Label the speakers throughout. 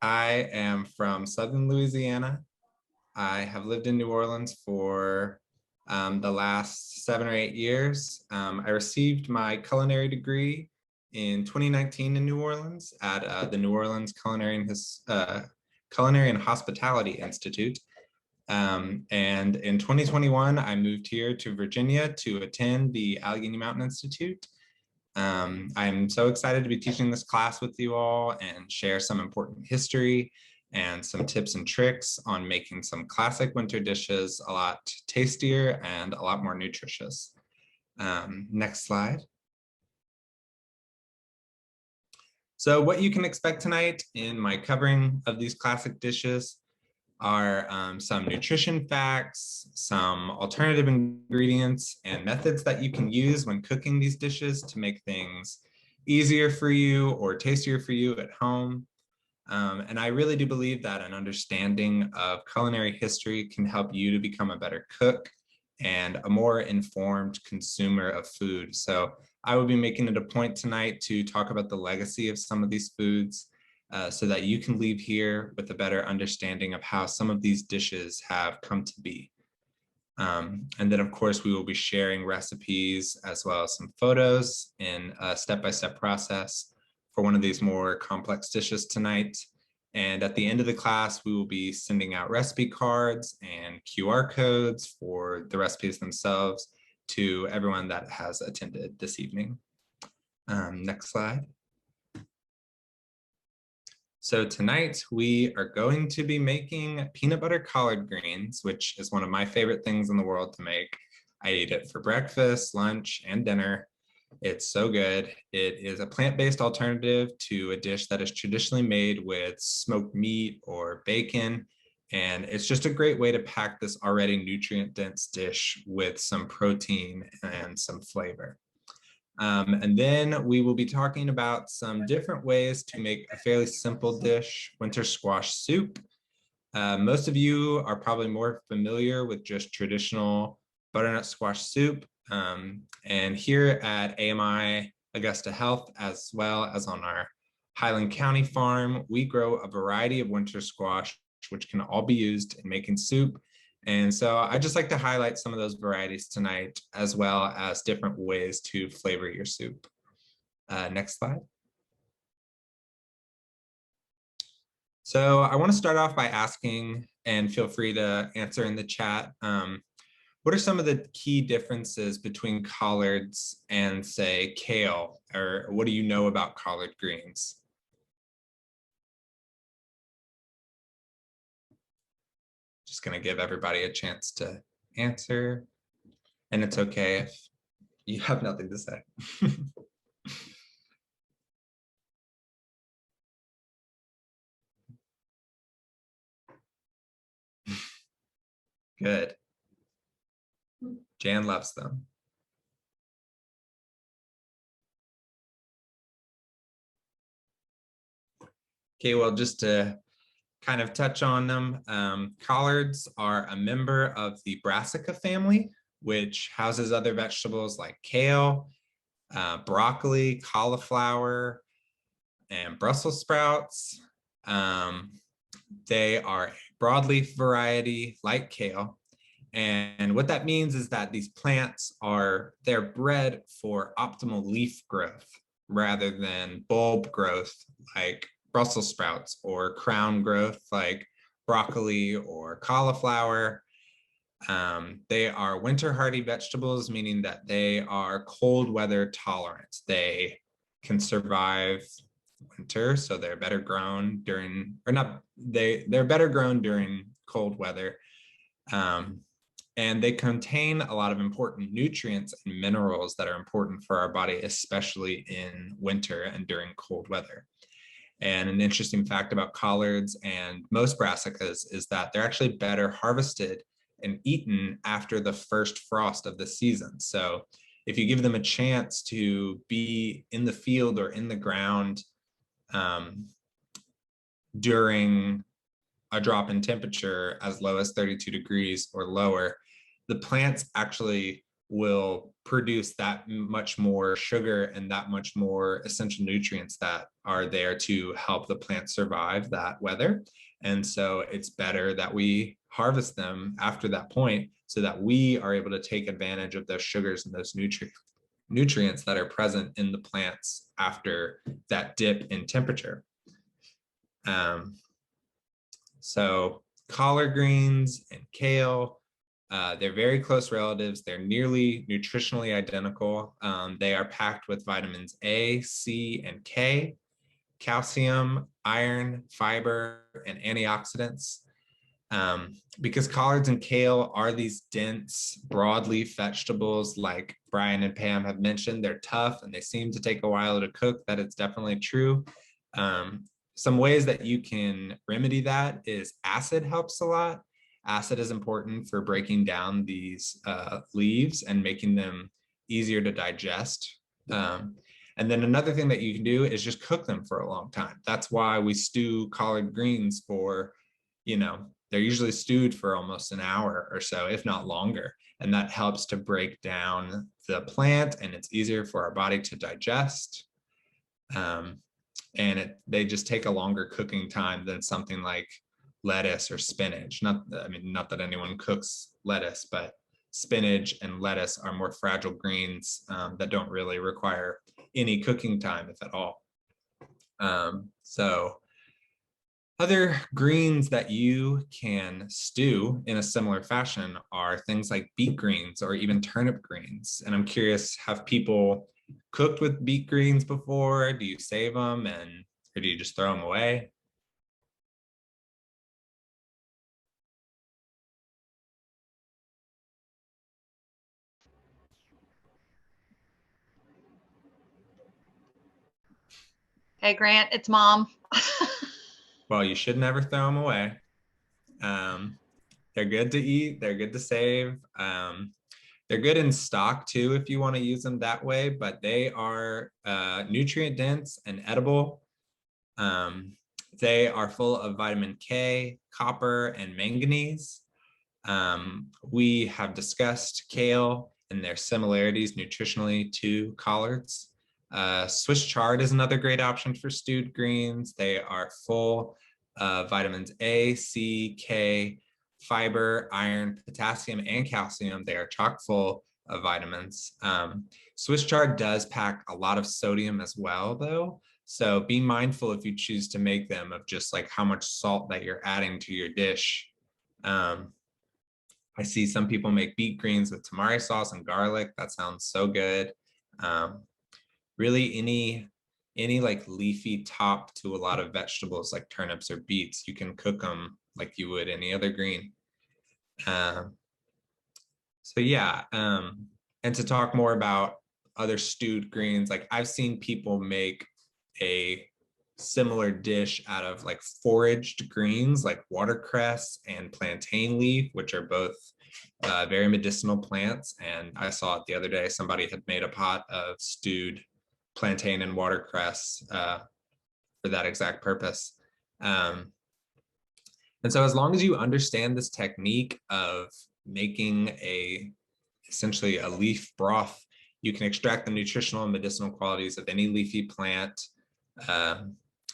Speaker 1: I am from Southern Louisiana. I have lived in New Orleans for the last 7 or 8 years. I received my culinary degree in 2019 in New Orleans at the New Orleans Culinary and Hospitality Institute. And in 2021, I moved here to Virginia to attend the Allegheny Mountain Institute. I'm so excited to be teaching this class with you all and share some important history and some tips and tricks on making some classic winter dishes a lot tastier and a lot more nutritious. Next slide. So what you can expect tonight in my covering of these classic dishes are some nutrition facts, some alternative ingredients and methods that you can use when cooking these dishes to make things easier for you or tastier for you at home. And I really do believe that an understanding of culinary history can help you to become a better cook and a more informed consumer of food. So I will be making it a point tonight to talk about the legacy of some of these foods, so that you can leave here with a better understanding of how some of these dishes have come to be. And then, of course, we will be sharing recipes as well as some photos in a step-by-step process for one of these more complex dishes tonight. And at the end of the class, we will be sending out recipe cards and QR codes for the recipes themselves to everyone that has attended this evening. Next slide. So tonight we are going to be making peanut butter collard greens, which is one of my favorite things in the world to make. I eat it for breakfast, lunch, and dinner. It's so good. It is a plant-based alternative to a dish that is traditionally made with smoked meat or bacon. And it's just a great way to pack this already nutrient-dense dish with some protein and some flavor. And then we will be talking about some different ways to make a fairly simple dish, winter squash soup. Most of you are probably more familiar with just traditional butternut squash soup. And here at AMI Augusta Health, as well as on our Highland County farm, we grow a variety of winter squash, which can all be used in making soup. And so I just like to highlight some of those varieties tonight, as well as different ways to flavor your soup. Next slide. So I want to start off by asking, and feel free to answer in the chat, what are some of the key differences between collards and, say, kale? Or what do you know about collard greens? Just going to give everybody a chance to answer. And it's okay if you have nothing to say. Good. Jan loves them. Okay, well, just to kind of touch on them, collards are a member of the Brassica family, which houses other vegetables like kale, broccoli, cauliflower, and Brussels sprouts. They are a broadleaf variety like kale. And what that means is that these plants they're bred for optimal leaf growth rather than bulb growth like Brussels sprouts, or crown growth like broccoli or cauliflower. They are winter hardy vegetables, meaning that they are cold weather tolerant. They can survive winter, so they're better grown during, or not, they're better grown during cold weather. And they contain a lot of important nutrients and minerals that are important for our body, especially in winter and during cold weather. And an interesting fact about collards and most brassicas is that they're actually better harvested and eaten after the first frost of the season. So if you give them a chance to be in the field or in the ground during a drop in temperature as low as 32 degrees or lower, the plants actually will produce that much more sugar and that much more essential nutrients that are there to help the plant survive that weather. And so it's better that we harvest them after that point so that we are able to take advantage of those sugars and those nutrients that are present in the plants after that dip in temperature. So collard greens and kale, they're very close relatives. They're nearly nutritionally identical. They are packed with vitamins A, C, and K, calcium, iron, fiber, and antioxidants. Because collards and kale are these dense broadleaf vegetables, like Brian and Pam have mentioned, they're tough and they seem to take a while to cook. That is definitely true. Some ways that you can remedy that is acid helps a lot. Acid is important for breaking down these leaves and making them easier to digest. And then another thing that you can do is just cook them for a long time. That's why we stew collard greens for, they're usually stewed for almost an hour or so, if not longer. And that helps to break down the plant and it's easier for our body to digest. And they just take a longer cooking time than something like lettuce or spinach. Not that anyone cooks lettuce, but spinach and lettuce are more fragile greens that don't really require any cooking time, if at all. So other greens that you can stew in a similar fashion are things like beet greens or even turnip greens. And I'm curious, have people cooked with beet greens before? Do you save them or do you just throw them away?
Speaker 2: Hey, Grant, it's Mom.
Speaker 1: Well, you should never throw them away. They're good to eat. They're good to save. They're good in stock too, if you want to use them that way, but they are nutrient dense and edible. They are full of vitamin K, copper, and manganese. We have discussed kale and their similarities nutritionally to collards. Swiss chard is another great option for stewed greens. They are full of vitamins A, C, K, fiber, iron, potassium, and calcium. They are chock full of vitamins. Swiss chard does pack a lot of sodium as well, though. So be mindful if you choose to make them of just like how much salt that you're adding to your dish. I see some people make beet greens with tamari sauce and garlic. That sounds so good. Really any like leafy top to a lot of vegetables like turnips or beets, you can cook them like you would any other green. So yeah, and to talk more about other stewed greens, like I've seen people make a similar dish out of like foraged greens like watercress and plantain leaf, which are both very medicinal plants. And I saw it the other day, somebody had made a pot of stewed plantain and watercress for that exact purpose. And so as long as you understand this technique of making essentially a leaf broth, you can extract the nutritional and medicinal qualities of any leafy plant.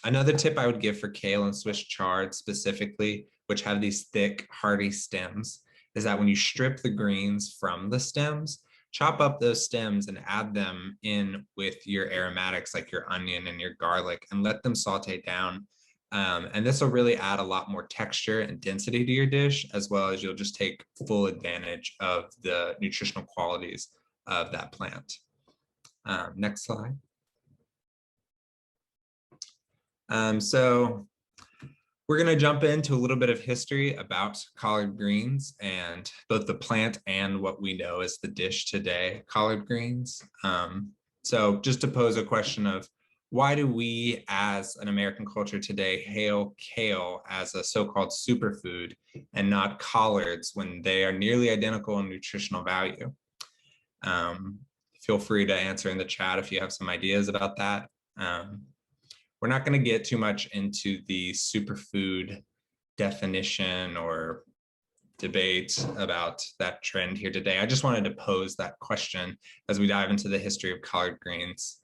Speaker 1: Another tip I would give for kale and Swiss chard specifically, which have these thick, hardy stems, is that when you strip the greens from the stems, chop up those stems and add them in with your aromatics like your onion and your garlic and let them saute down. And this will really add a lot more texture and density to your dish, as well as you'll just take full advantage of the nutritional qualities of that plant. Next slide. So we're going to jump into a little bit of history about collard greens and both the plant and what we know as the dish today, collard greens. So just to pose a question of why do we as an American culture today hail kale as a so-called superfood and not collards when they are nearly identical in nutritional value? Feel free to answer in the chat if you have some ideas about that. We're not going to get too much into the superfood definition or debate about that trend here today. I just wanted to pose that question as we dive into the history of collard greens.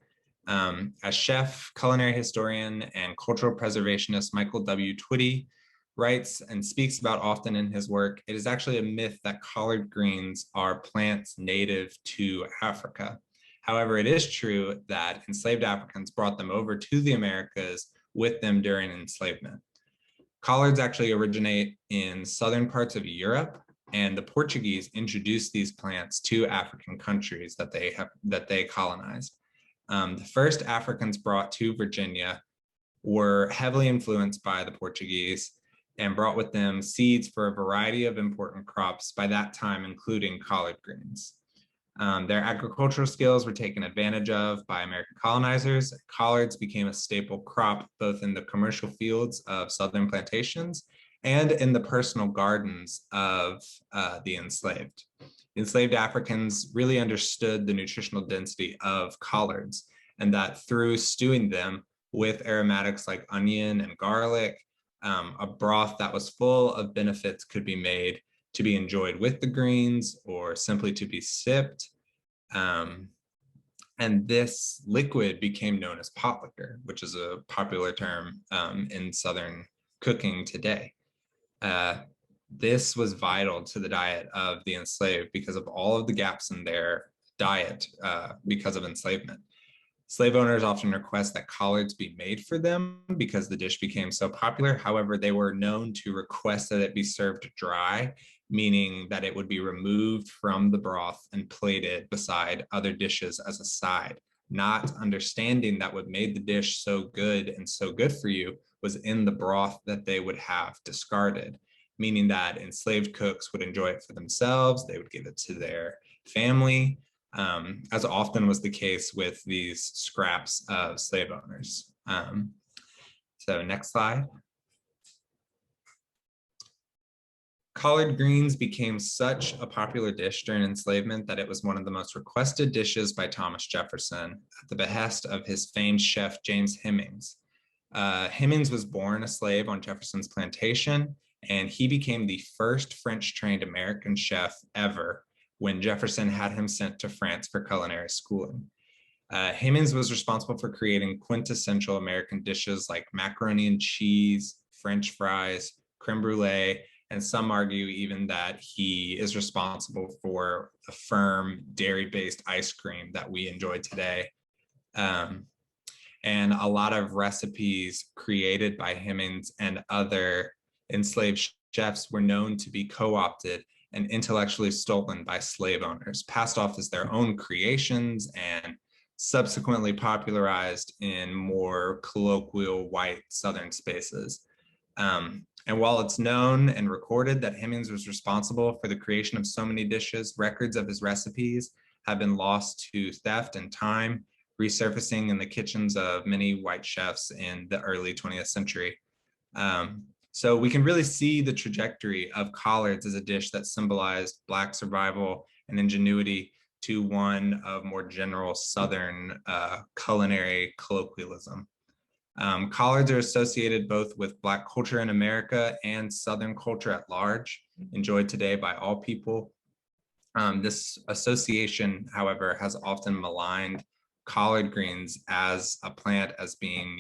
Speaker 1: As chef, culinary historian, and cultural preservationist Michael W. Twitty writes and speaks about often in his work, it is actually a myth that collard greens are plants native to Africa. However, it is true that enslaved Africans brought them over to the Americas with them during enslavement. Collards actually originate in southern parts of Europe, and the Portuguese introduced these plants to African countries that they colonized. The first Africans brought to Virginia were heavily influenced by the Portuguese and brought with them seeds for a variety of important crops by that time, including collard greens. Their agricultural skills were taken advantage of by American colonizers. Collards became a staple crop both in the commercial fields of southern plantations and in the personal gardens of the enslaved. Enslaved Africans really understood the nutritional density of collards, and that through stewing them with aromatics like onion and garlic, a broth that was full of benefits could be made to be enjoyed with the greens or simply to be sipped. And this liquid became known as pot liquor, which is a popular term in Southern cooking today. This was vital to the diet of the enslaved because of all of the gaps in their diet because of enslavement. Slave owners often request that collards be made for them because the dish became so popular. However, they were known to request that it be served dry, meaning that it would be removed from the broth and plated beside other dishes as a side, not understanding that what made the dish so good and so good for you was in the broth that they would have discarded, meaning that enslaved cooks would enjoy it for themselves, they would give it to their family, as often was the case with these scraps of slave owners. So next slide. Collard greens became such a popular dish during enslavement that it was one of the most requested dishes by Thomas Jefferson at the behest of his famed chef, James Hemings. Hemings was born a slave on Jefferson's plantation, and he became the first French-trained American chef ever when Jefferson had him sent to France for culinary schooling. Hemings was responsible for creating quintessential American dishes like macaroni and cheese, French fries, creme brulee, and some argue even that he is responsible for the firm dairy-based ice cream that we enjoy today. And a lot of recipes created by Hemings and other enslaved chefs were known to be co-opted and intellectually stolen by slave owners, passed off as their own creations and subsequently popularized in more colloquial white Southern spaces. And while it's known and recorded that Hemings was responsible for the creation of so many dishes, records of his recipes have been lost to theft and time, resurfacing in the kitchens of many white chefs in the early 20th century. So we can really see the trajectory of collards as a dish that symbolized Black survival and ingenuity to one of more general Southern culinary colloquialism. Collards are associated both with Black culture in America and Southern culture at large, enjoyed today by all people. This association, however, has often maligned collard greens as a plant as being,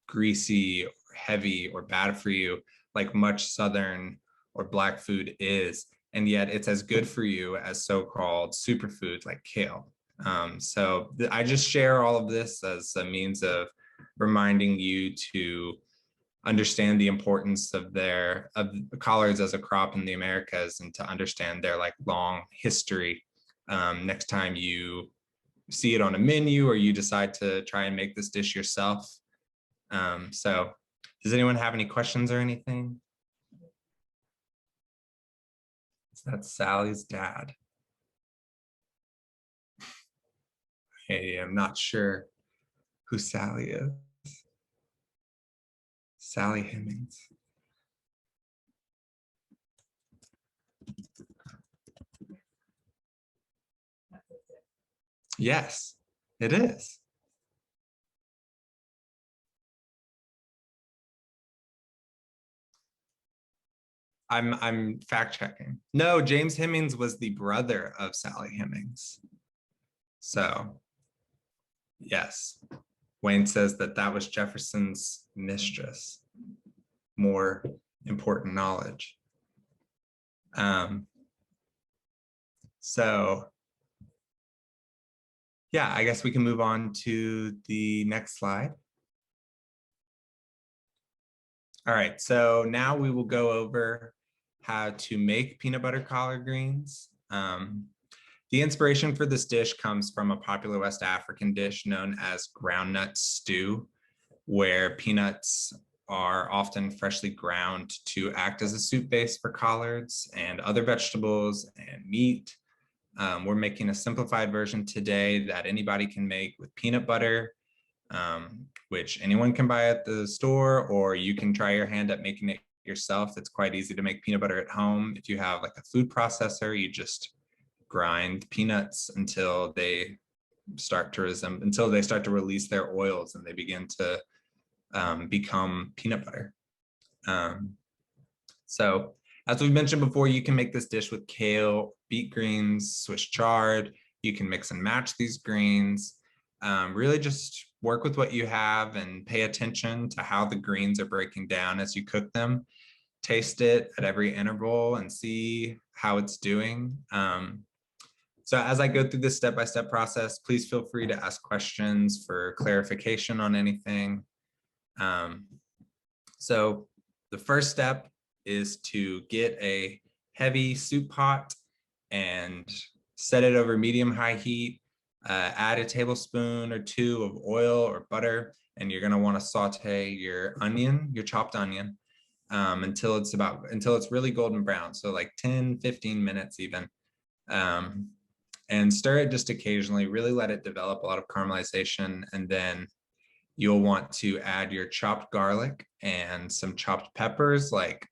Speaker 1: greasy or heavy or bad for you, like much Southern or Black food is. And yet it's as good for you as so-called superfoods like kale. So I just share all of this as a means of reminding you to understand the importance of collards as a crop in the Americas and to understand their long history. Next time you see it on a menu or you decide to try and make this dish yourself. So does anyone have any questions or anything? That's Sally's dad. Hey, I'm not sure who Sally is. Sally Hemings. Yes, it is. I'm fact checking. No, James Hemings was the brother of Sally Hemings. So, yes, Wayne says that that was Jefferson's mistress. More important knowledge. So, yeah, I guess we can move on to the next slide. All right, so now we will go over how to make peanut butter collard greens. The inspiration for this dish comes from a popular West African dish known as groundnut stew, where peanuts are often freshly ground to act as a soup base for collards and other vegetables and meat. We're making a simplified version today that anybody can make with peanut butter, which anyone can buy at the store, or you can try your hand at making it yourself. It's quite easy to make peanut butter at home. If you have like a food processor, you just grind peanuts until they start to release their oils and they begin to become peanut butter. So as we mentioned before, you can make this dish with kale, beet greens, Swiss chard. You can mix and match these greens. Really just work with what you have and pay attention to how the greens are breaking down as you cook them. Taste it at every interval and see how it's doing. So as I go through this step-by-step process, please feel free to ask questions for clarification on anything. So the first step is to get a heavy soup pot and set it over medium-high heat. Add a tablespoon or two of oil or butter, and you're gonna wanna saute your chopped onion, until it's really golden brown. So like 10, 15 minutes even. And stir it just occasionally, really let it develop a lot of caramelization. And then you'll want to add your chopped garlic and some chopped peppers like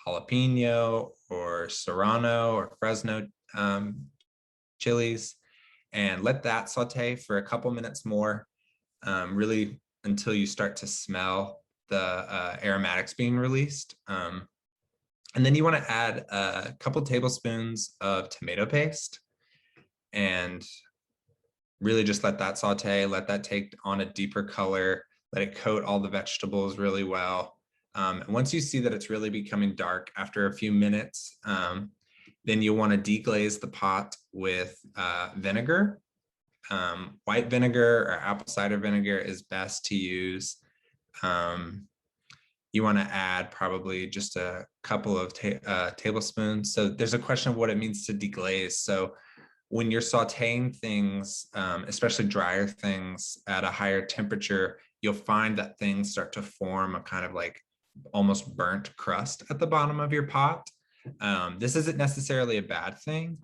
Speaker 1: jalapeno or serrano or Fresno chilies, and let that saute for a couple minutes more, really until you start to smell the aromatics being released. And then you want to add a couple tablespoons of tomato paste and really just let that saute, let that take on a deeper color, let it coat all the vegetables really well. And once you see that it's really becoming dark after a few minutes, then you'll want to deglaze the pot with vinegar. White vinegar or apple cider vinegar is best to use. You want to add probably just a couple of tablespoons. So there's a question of what it means to deglaze. So when you're sauteing things, especially drier things at a higher temperature, you'll find that things start to form a kind of like almost burnt crust at the bottom of your pot. This isn't necessarily a bad thing.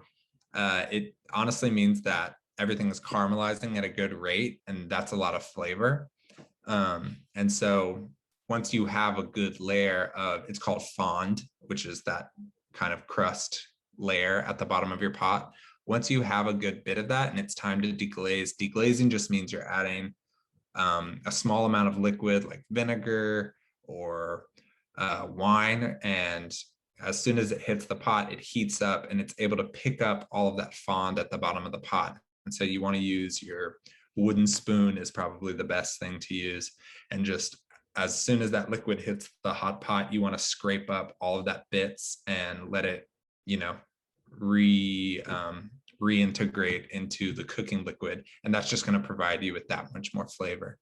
Speaker 1: It honestly means that everything is caramelizing at a good rate, and that's a lot of flavor. And so once you have a good layer of, it's called fond, which is that kind of crust layer at the bottom of your pot. Once you have a good bit of that and it's time to deglaze, deglazing just means you're adding a small amount of liquid like vinegar or wine. And as soon as it hits the pot, it heats up and it's able to pick up all of that fond at the bottom of the pot. And so you want to use your wooden spoon is probably the best thing to use. And just as soon as that liquid hits the hot pot, you want to scrape up all of that bits and let it, reintegrate into the cooking liquid. And that's just going to provide you with that much more flavor.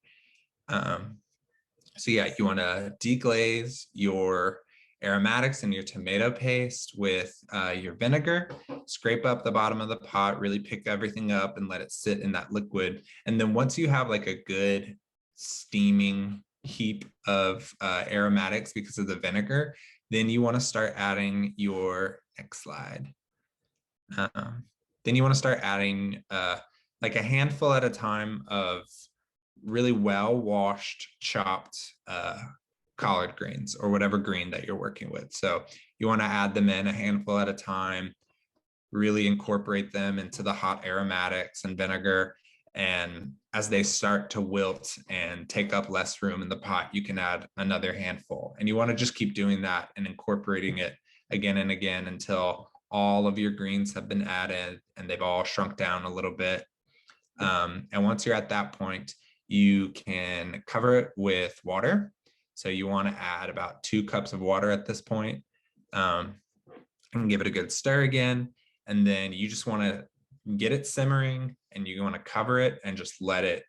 Speaker 1: So yeah, you want to deglaze your aromatics and your tomato paste with your vinegar, scrape up the bottom of the pot, really pick everything up and let it sit in that liquid. And then once you have like a good steaming heap of aromatics because of the vinegar, then you want to start adding your next slide. Then you want to start adding like a handful at a time of really well washed, chopped collard greens or whatever green that you're working with. So you want to add them in a handful at a time, really incorporate them into the hot aromatics and vinegar. And as they start to wilt and take up less room in the pot, you can add another handful. And you want to just keep doing that and incorporating it again and again until all of your greens have been added and they've all shrunk down a little bit. And once you're at that point, you can cover it with water. So you want to add about 2 cups of water at this point, and give it a good stir again. And then you just want to get it simmering, and you want to cover it and just let it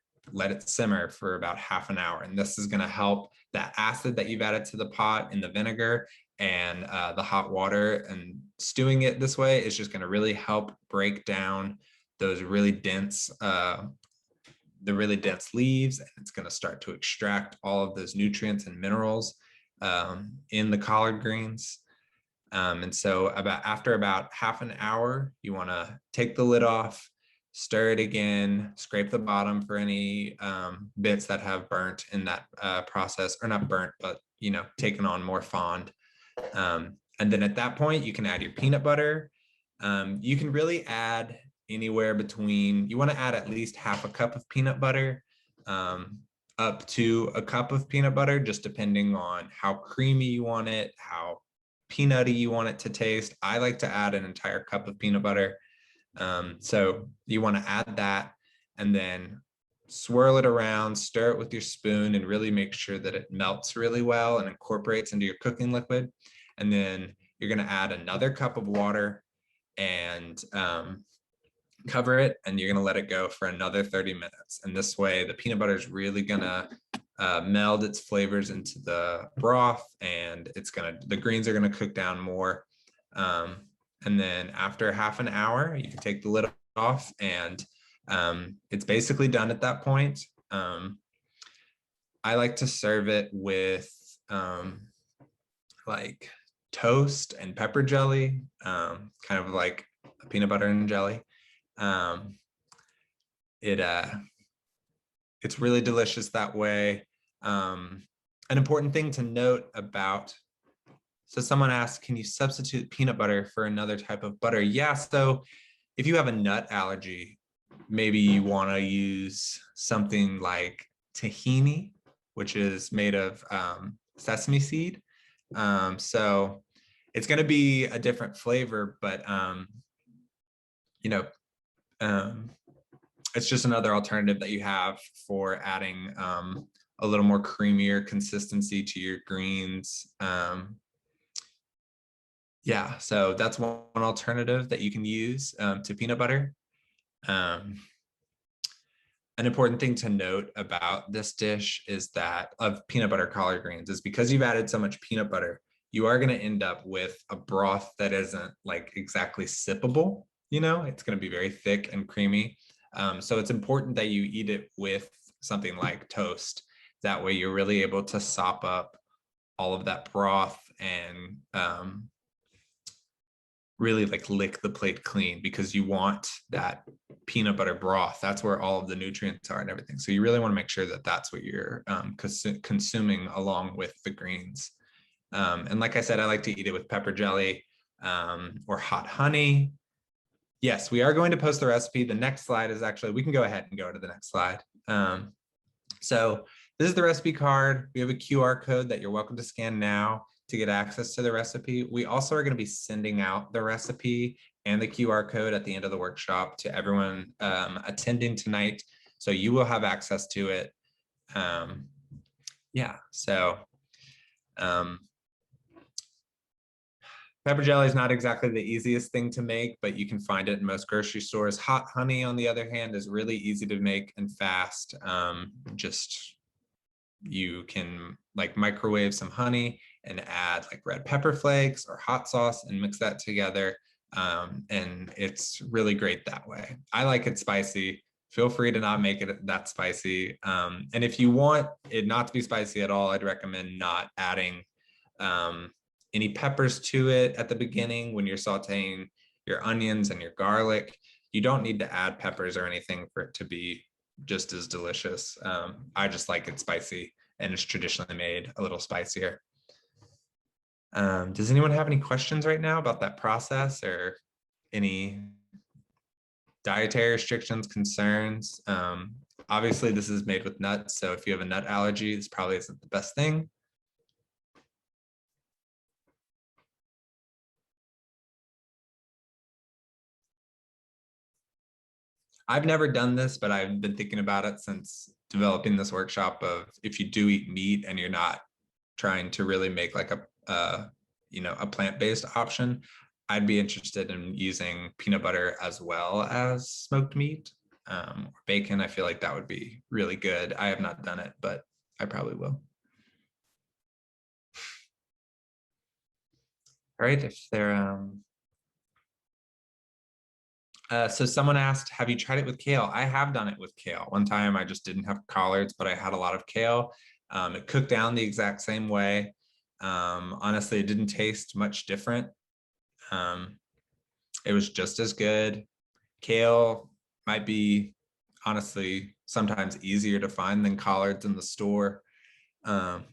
Speaker 1: simmer for about half an hour. And this is going to help that acid that you've added to the pot in the vinegar and the hot water, and stewing it this way is just going to really help break down those really dense leaves, and it's going to start to extract all of those nutrients and minerals in the collard greens. And so after about half an hour, you want to take the lid off, stir it again, scrape the bottom for any bits that have burnt in that process, or not burnt, but taken on more fond. And then at that point, you can add your peanut butter. You can really add anywhere between, you want to add at least half a cup of peanut butter up to a cup of peanut butter, just depending on how creamy you want it, how peanutty you want it to taste. I like to add an entire cup of peanut butter. So you want to add that and then swirl it around, stir it with your spoon, and really make sure that it melts really well and incorporates into your cooking liquid. And then you're going to add another cup of water and cover it, and you're going to let it go for another 30 minutes. And this way the peanut butter is really going to meld its flavors into the broth, and the greens are going to cook down more. And then after half an hour, you can take the lid off, and it's basically done at that point. I like to serve it with like toast and pepper jelly, kind of like a peanut butter and jelly. It's really delicious that way. An important thing to note about, so someone asked, can you substitute peanut butter for another type of butter? Yeah, so if you have a nut allergy, maybe you want to use something like tahini, which is made of sesame seed. So it's going to be a different flavor, but it's just another alternative that you have for adding a little more creamier consistency to your greens. Yeah, so that's one alternative that you can use to peanut butter. An important thing to note about this dish is that of peanut butter collard greens is because you've added so much peanut butter, you are going to end up with a broth that isn't like exactly sippable. It's going to be very thick and creamy. So it's important that you eat it with something like toast. That way you're really able to sop up all of that broth and really like lick the plate clean, because you want that peanut butter broth. That's where all of the nutrients are and everything. So you really want to make sure that that's what you're consuming along with the greens. And like I said, I like to eat it with pepper jelly or hot honey. Yes, we are going to post the recipe. The next slide is actually, we can go ahead and go to the next slide. So this is the recipe card. We have a QR code that you're welcome to scan now to get access to the recipe. We also are going to be sending out the recipe and the QR code at the end of the workshop to everyone attending tonight. So you will have access to it. Yeah, so pepper jelly is not exactly the easiest thing to make, but you can find it in most grocery stores. Hot honey, on the other hand, is really easy to make and fast. You can like microwave some honey and add like red pepper flakes or hot sauce and mix that together. And it's really great that way. I like it spicy. Feel free to not make it that spicy. And if you want it not to be spicy at all, I'd recommend not adding any peppers to it at the beginning when you're sauteing your onions and your garlic. You don't need to add peppers or anything for it to be just as delicious. I just like it spicy, and it's traditionally made a little spicier. Does anyone have any questions right now about that process or any dietary restrictions, concerns? Obviously, this is made with nuts, so if you have a nut allergy, this probably isn't the best thing. I've never done this, but I've been thinking about it since developing this workshop of if you do eat meat and you're not trying to really make like a plant-based option, I'd be interested in using peanut butter as well as smoked meat or bacon. I feel like that would be really good. I have not done it, but I probably will. All right, if they're so someone asked, have you tried it with kale? I have done it with kale. One time I just didn't have collards, but I had a lot of kale. It cooked down the exact same way. Honestly, it didn't taste much different. It was just as good. Kale might be honestly sometimes easier to find than collards in the store.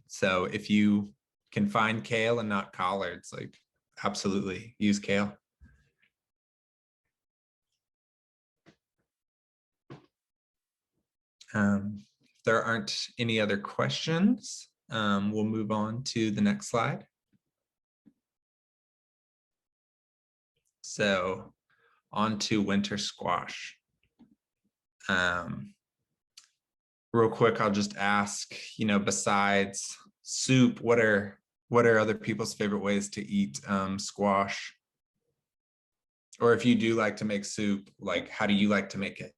Speaker 1: So if you can find kale and not collards, like absolutely use kale. If there aren't any other questions, we'll move on to the next slide. So on to winter squash. Real quick, I'll just ask, besides soup, what are other people's favorite ways to eat squash? Or if you do like to make soup, like how do you like to make it?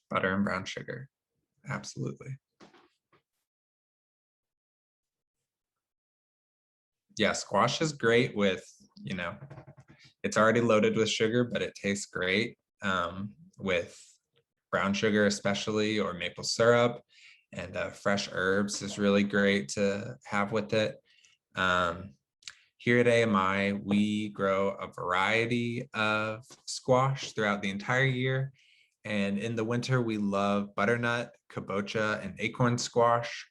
Speaker 1: Butter and brown sugar. Absolutely. Yeah, squash is great with, it's already loaded with sugar, but it tastes great with brown sugar especially, or maple syrup, and fresh herbs is really great to have with it. Here at AMI, we grow a variety of squash throughout the entire year. And in the winter, we love butternut, kabocha, and acorn squash.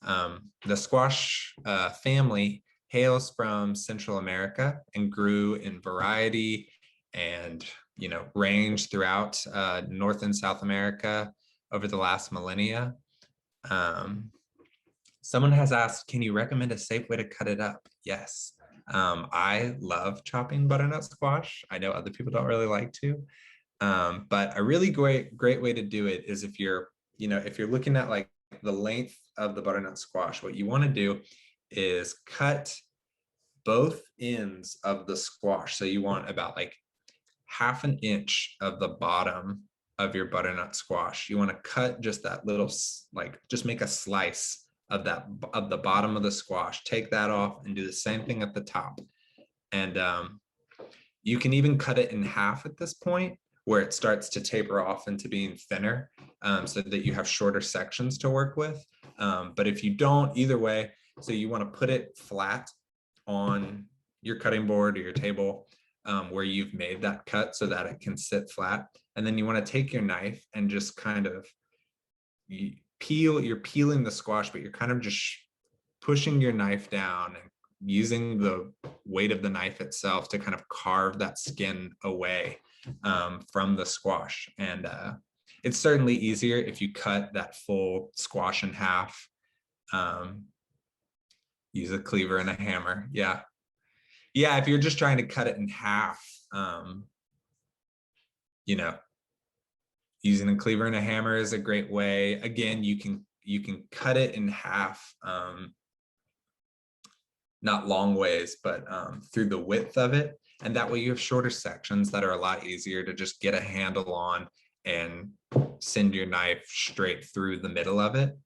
Speaker 1: The squash family hails from Central America and grew in variety and range throughout North and South America over the last millennia. Someone has asked, can you recommend a safe way to cut it up? Yes. I love chopping butternut squash. I know other people don't really like to, but a really great way to do it is if you're looking at like the length of the butternut squash, what you want to do is cut both ends of the squash. So you want about like half an inch of the bottom of your butternut squash. You want to cut just that little, just make a slice of the bottom of the squash, take that off and do the same thing at the top. And you can even cut it in half at this point where it starts to taper off into being thinner so that you have shorter sections to work with. But if you don't, either way, so you want to put it flat on your cutting board or your table where you've made that cut so that it can sit flat. And then you want to take your knife and just kind of you're peeling the squash, but you're kind of just pushing your knife down and using the weight of the knife itself to kind of carve that skin away from the squash. And it's certainly easier if you cut that full squash in half. Use a cleaver and a hammer. Yeah. If you're just trying to cut it in half, using a cleaver and a hammer is a great way. Again, you can cut it in half, not long ways, but through the width of it. And that way you have shorter sections that are a lot easier to just get a handle on and send your knife straight through the middle of it.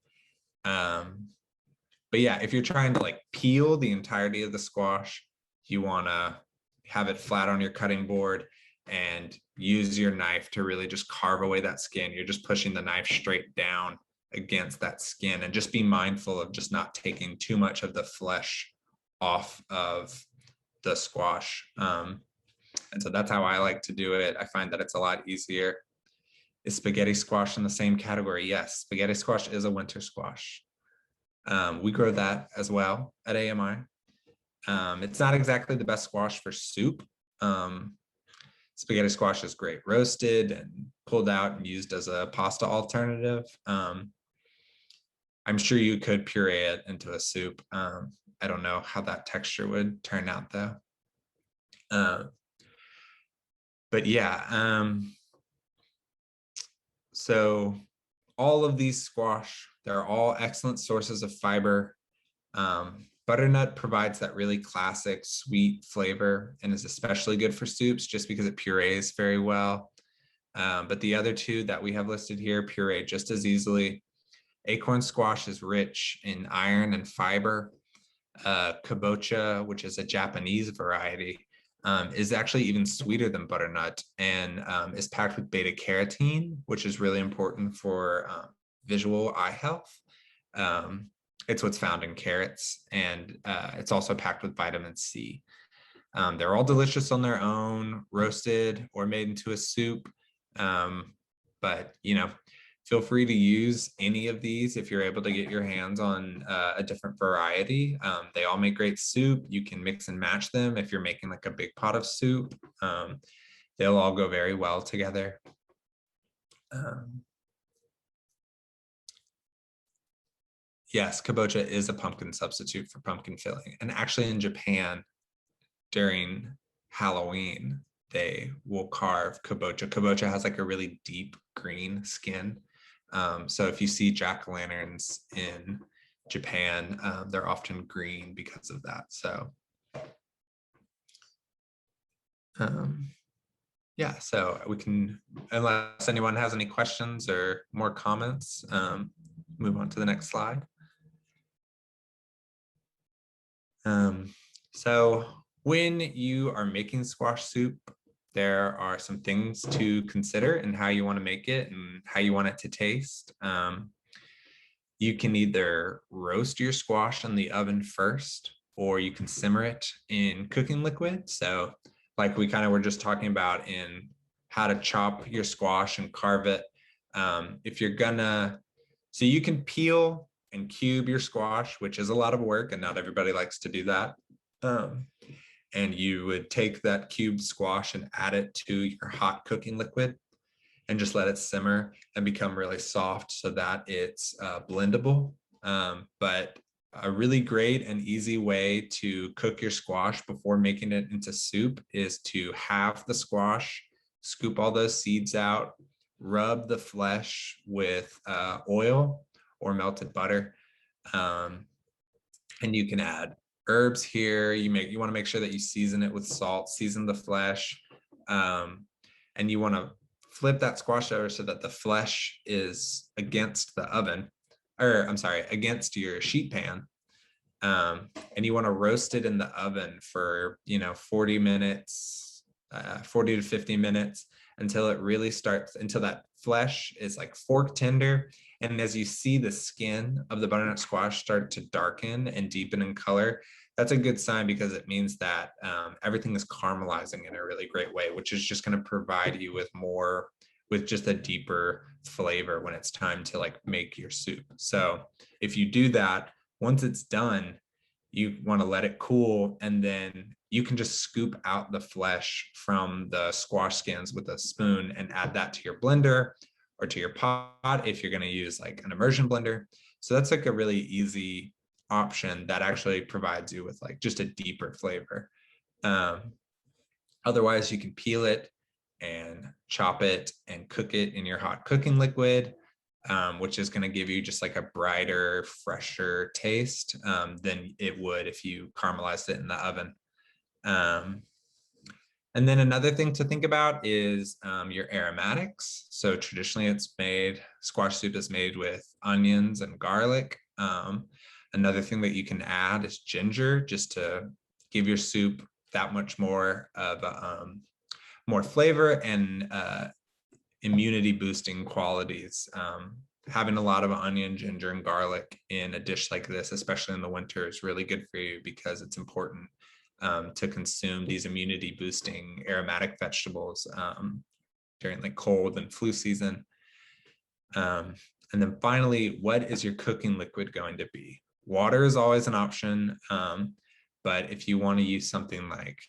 Speaker 1: But yeah, if you're trying to like peel the entirety of the squash, you want to have it flat on your cutting board and use your knife to really just carve away that skin. You're just pushing the knife straight down against that skin, and just be mindful of just not taking too much of the flesh off of the squash. And so that's how I like to do it. I find that it's a lot easier. Is spaghetti squash in the same category? Yes, spaghetti squash is a winter squash. We grow that as well at AMI. It's not exactly the best squash for soup. Spaghetti squash is great roasted and pulled out and used as a pasta alternative. I'm sure you could puree it into a soup. I don't know how that texture would turn out though. But yeah, so all of these squash, they're all excellent sources of fiber. Butternut provides that really classic sweet flavor and is especially good for soups just because it purees very well. But the other two that we have listed here puree just as easily. Acorn squash is rich in iron and fiber. Kabocha, which is a Japanese variety, is actually even sweeter than butternut and is packed with beta carotene, which is really important for visual eye health. It's what's found in carrots, and it's also packed with vitamin C. They're all delicious on their own, roasted or made into a soup. But, feel free to use any of these if you're able to get your hands on a different variety. They all make great soup. You can mix and match them if you're making like a big pot of soup. They'll all go very well together. Yes, kabocha is a pumpkin substitute for pumpkin filling. And actually in Japan, during Halloween, they will carve kabocha. Kabocha has like a really deep green skin. So if you see jack-o'-lanterns in Japan, they're often green because of that. So yeah, so we can, unless anyone has any questions or more comments, move on to the next slide. So when you are making squash soup, there are some things to consider in how you want to make it and how you want it to taste. You can either roast your squash in the oven first, or you can simmer it in cooking liquid. So like we kind of were just talking about in how to chop your squash and carve it. If you're gonna, so you can peel and cube your squash, which is a lot of work and not everybody likes to do that. And you would take that cubed squash and add it to your hot cooking liquid and just let it simmer and become really soft so that it's blendable. But a really great and easy way to cook your squash before making it into soup is to halve the squash, scoop all those seeds out, rub the flesh with oil or melted butter. And you can add herbs here. You want to make sure that you season it with salt, season the flesh. And you want to flip that squash over so that the flesh is against the oven, or I'm sorry, against your sheet pan. And you want to roast it in the oven for, 40 minutes, 40 to 50 minutes until it really starts, until that flesh is like fork tender. And as you see the skin of the butternut squash start to darken and deepen in color, that's a good sign because it means that everything is caramelizing in a really great way, which is just going to provide you with just a deeper flavor when it's time to like make your soup. So if you do that, once it's done, you want to let it cool, and then you can just scoop out the flesh from the squash skins with a spoon and add that to your blender or to your pot if you're going to use like an immersion blender. So that's like a really easy option that actually provides you with like just a deeper flavor. Otherwise, you can peel it and chop it and cook it in your hot cooking liquid, which is going to give you just like a brighter, fresher taste than it would if you caramelized it in the oven. And then another thing to think about is your aromatics. So traditionally squash soup is made with onions and garlic. Another thing that you can add is ginger, just to give your soup that much more of more flavor and immunity boosting qualities. Having a lot of onion, ginger, and garlic in a dish like this, especially in the winter, is really good for you because it's important to consume these immunity boosting aromatic vegetables during like cold and flu season. And then finally, what is your cooking liquid going to be? Water is always an option, but if you want to use something like,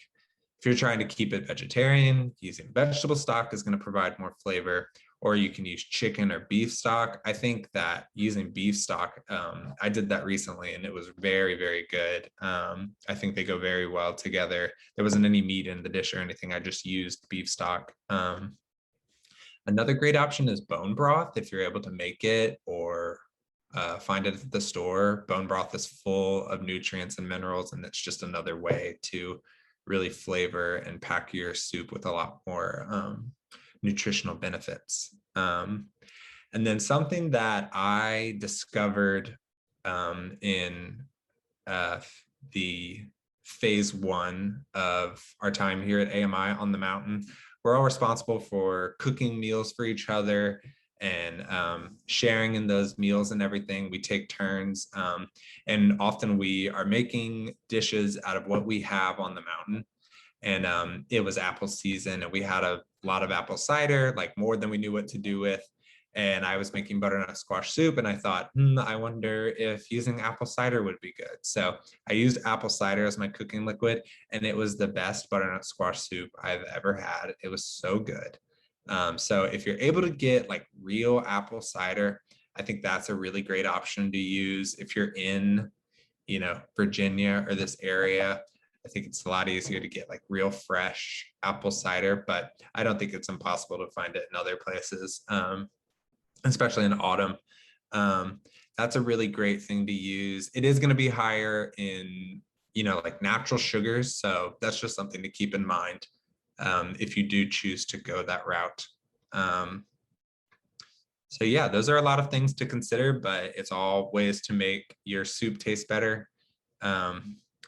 Speaker 1: if you're trying to keep it vegetarian, using vegetable stock is going to provide more flavor, or you can use chicken or beef stock. I think that using beef stock, I did that recently and it was very, very good. I think they go very well together. There wasn't any meat in the dish or anything. I just used beef stock. Another great option is bone broth if you're able to make it or find it at the store. Bone broth is full of nutrients and minerals, and it's just another way to really flavor and pack your soup with a lot more nutritional benefits. And then something that I discovered in the phase 1 of our time here at AMI on the mountain, we're all responsible for cooking meals for each other and sharing in those meals and everything. We take turns, and often we are making dishes out of what we have on the mountain. And it was apple season, and we had a lot of apple cider, like more than we knew what to do with. And I was making butternut squash soup, and I thought, I wonder if using apple cider would be good. So I used apple cider as my cooking liquid, and it was the best butternut squash soup I've ever had. It was so good. So if you're able to get like real apple cider, I think that's a really great option to use. If you're in, Virginia or this area, I think it's a lot easier to get like real fresh apple cider, but I don't think it's impossible to find it in other places, especially in autumn. That's a really great thing to use. It is going to be higher in, like natural sugars. So that's just something to keep in mind if you do choose to go that route. So yeah, those are a lot of things to consider, but it's all ways to make your soup taste better.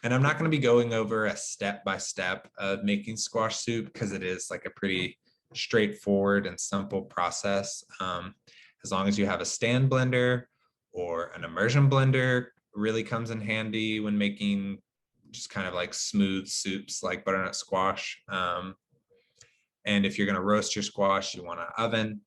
Speaker 1: And I'm not going to be going over a step-by-step of making squash soup because it is like a pretty straightforward and simple process. As long as you have a stand blender or an immersion blender, really comes in handy when making just kind of like smooth soups like butternut squash. And if you're going to roast your squash, you want an oven.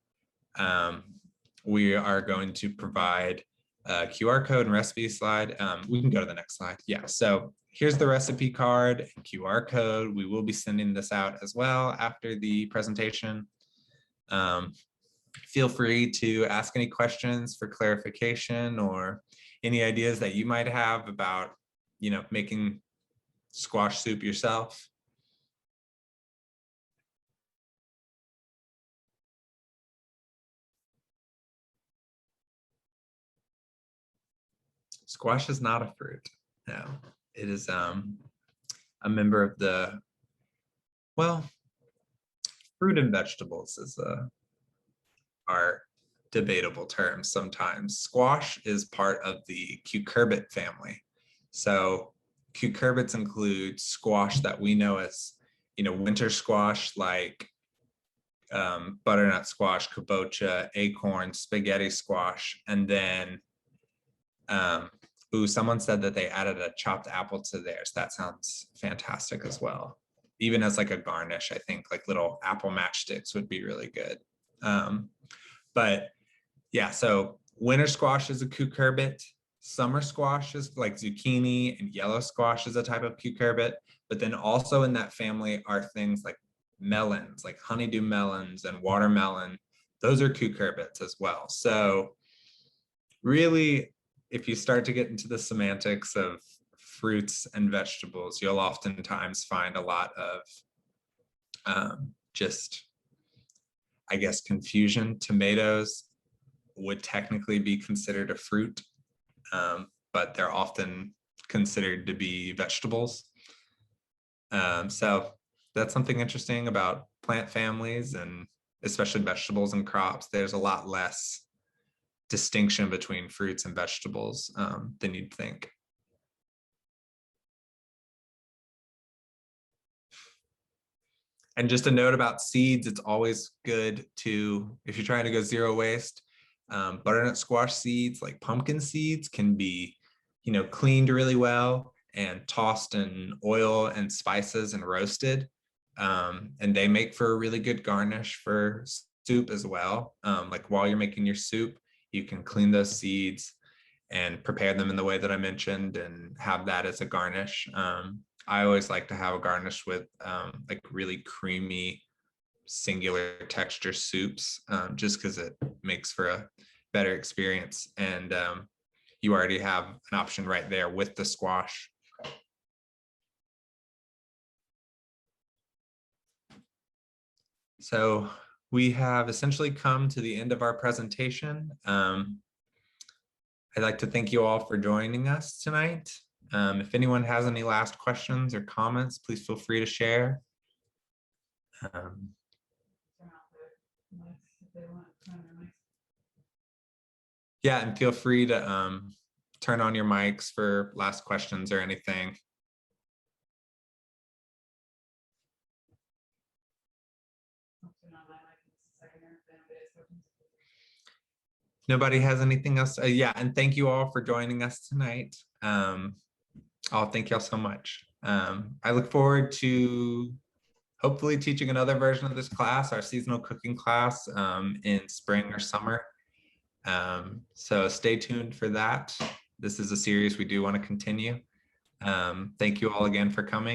Speaker 1: We are going to provide a QR code and recipe slide. We can go to the next slide. Yeah, so here's the recipe card and QR code. We will be sending this out as well after the presentation. Feel free to ask any questions for clarification or any ideas that you might have about, making squash soup yourself. Squash is not a fruit. No, it is a member of the, fruit and vegetables are debatable terms sometimes. Squash is part of the cucurbit family. So cucurbits include squash that we know as, winter squash, like butternut squash, kabocha, acorn, spaghetti squash, and then someone said that they added a chopped apple to theirs. That sounds fantastic as well. Even as like a garnish, I think like little apple matchsticks would be really good. But yeah, so winter squash is a cucurbit. Summer squash is like zucchini, and yellow squash is a type of cucurbit. But then also in that family are things like melons, like honeydew melons and watermelon. Those are cucurbits as well. So really, if you start to get into the semantics of fruits and vegetables, you'll oftentimes find a lot of just, I guess, confusion. Tomatoes would technically be considered a fruit, but they're often considered to be vegetables. So that's something interesting about plant families, and especially vegetables and crops. There's a lot less distinction between fruits and vegetables than you'd think. And just a note about seeds, it's always good to, if you're trying to go zero waste, butternut squash seeds, like pumpkin seeds, can be, cleaned really well and tossed in oil and spices and roasted. And they make for a really good garnish for soup as well. Like while you're making your soup, you can clean those seeds and prepare them in the way that I mentioned and have that as a garnish. I always like to have a garnish with like really creamy singular texture soups, just because it makes for a better experience. And you already have an option right there with the squash. So we have essentially come to the end of our presentation. I'd like to thank you all for joining us tonight. If anyone has any last questions or comments, please feel free to share. Yeah, and feel free to turn on your mics for last questions or anything. Nobody has anything else? Yeah, and thank you all for joining us tonight. I'll thank y'all so much. I look forward to hopefully teaching another version of this class, our seasonal cooking class, in spring or summer. So stay tuned for that. This is a series we do want to continue. Thank you all again for coming.